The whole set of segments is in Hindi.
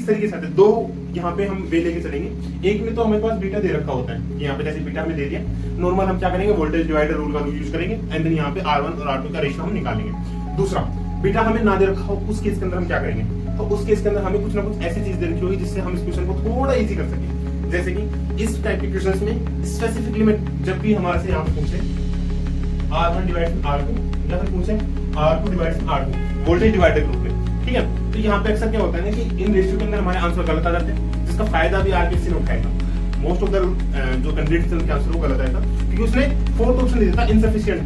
तरीके से आते हैं। दो यहाँ पे हम वे लेके चलेंगे। एक में तो हमारे पास बीटा दे रखा होता है, यहाँ पे जैसे बीटा हमें दे दिया, नॉर्मल हम क्या करेंगे, वोल्टेज डिवाइडर रूल का यूज करेंगे एंड देन यहाँ पे R1 और R2 का रेशियो हम निकालेंगे। दूसरा, बीटा हमें ना दे रखा हो, उस केस के अंदर हम क्या करेंगे, तो उस केस के अंदर हमें कुछ ना कुछ ऐसी चीज दे रखी होगी जिससे हम इस क्वेश्चन को थोड़ा इजी कर सके। जैसे कि इस टाइप के क्वेश्चंस में स्पेसिफिकली में जब भी हमारे से यहाँ पे पूछे R1 डिवाइड R2 या फिर पूछे R2 divide R2 voltage divider group में, ठीक है, तो यहाँ पे अक्सर क्या होता है ना कि इन रेशियो के अंदर हमारे आंसर गलत आ जाते हैं, जिसका फायदा भी आरबीसी ने उठाएगा। मोस्ट ऑफ द जो कैंडिडेट्स के आंसर वो गलत आएगा क्योंकि उसने फोर्थ ऑप्शन दे दिया था इनसफिशिएंट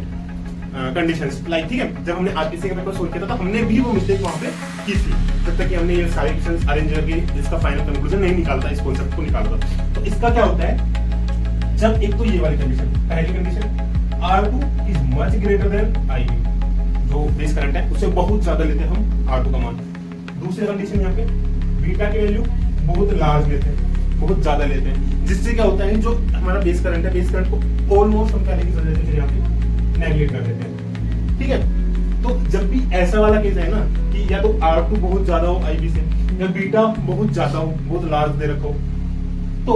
कंडीशंस, लाइक ठीक है, जब हमने आरबीसी का पेपर सोल्व किया था तो हमने भी वो मिस्टेक वहां पे की थी, जब तक कि हमने ये सारे क्वेश्चंस अरेंज करके इसका फाइनल कंक्लूजन नहीं निकालता, इस कॉन्सेप्ट को निकालता। तो इसका क्या होता है, जब एक तो ये वाली कंडीशन, पहली condition R2 is much greater than IB, जो बेस करंट है उससे बहुत ज्यादा लेते हैं हम R2 का मान। दूसरी कंडीशन यहाँ पे बीटा की वैल्यू बहुत लार्ज लेते हैं, बहुत ज्यादा लेते हैं, जिससे क्या होता है जो हमारा बेस करंट है, बेस करंट को ऑलमोस्ट हम क्या लेके चल जाते हैं, यहाँ पे नेगलेक्ट कर देते हैं, ठीक है। तो जब भी ऐसा वाला केस है ना कि या तो R2 बहुत ज्यादा हो IB से या बीटा बहुत ज्यादा हो, बहुत लार्ज दे रखो, तो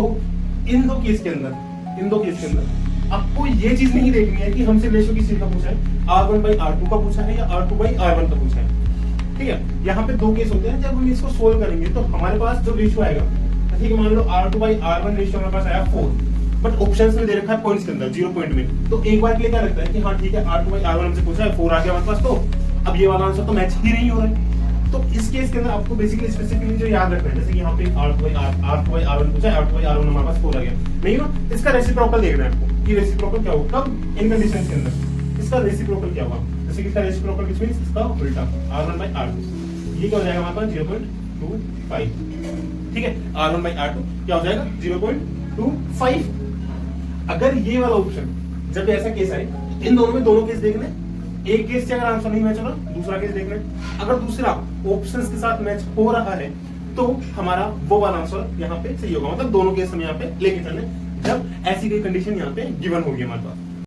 इन दो केस के अंदर आपको ये चीज नहीं देखनी है कि हमसे रेशियो किस चीज का पूछा है, R1 by R2 का पूछा है या R2 by R1 का पूछा है, ठीक है। यहाँ पे दो केस होते हैं, जब हम इसको सोल्व करेंगे तो हमारे पास जो रेशियो आएगा, ठीक है, मान लो R2 by R1 रेशियो हमारे पास आया 4, बट ऑप्शंस में दे रखा है पॉइंट्स के अंदर 0 पॉइंट में, तो एक बार के लिए क्या लगता है कि हाँ ठीक है R2 by R1 हमसे पूछा है, 4 आ गया हमारे पास, तो अब ये वाला आंसर तो मैच ही नहीं हो रहा है। तो इस केस के अंदर आपको बेसिकली स्पेसिफिकली जो याद रखना है, जैसे कि यहाँ पे R2 by R1 पूछा है, R2 by R1 हमारे पास 4 आ गया, नहीं ना, इसका रेसिप्रोकल देखना है आपको कि रेसिप्रोकल क्या होगा, कब इन कंडीशंस के अंदर इसका रेसिप्रोकल क्या होगा, जैसे कि इसका रेसिप्रोकल व्हिच मींस इसका उल्टा R1 by R2, ये क्या हो जाएगा हमारे पास 0.25, ठीक है, R1 by R2 क्या हो जाएगा 0.25। अगर ये वाला ऑप्शन जब ऐसा केस आए, इन दोनों में दोनों केस देखने, एक केस से अगर आंसर नहीं मैच हो रहा, दूसरा केस देखना है, अगर दूसरा ऑप्शंस के साथ मैच हो रहा है तो हमारा वो वाला आंसर यहाँ पे सही होगा, मतलब दोनों केस हम यहाँ पे लेके चलने जब ऐसी कोई कंडीशन यहाँ पे गिवन होगी हमारे पास।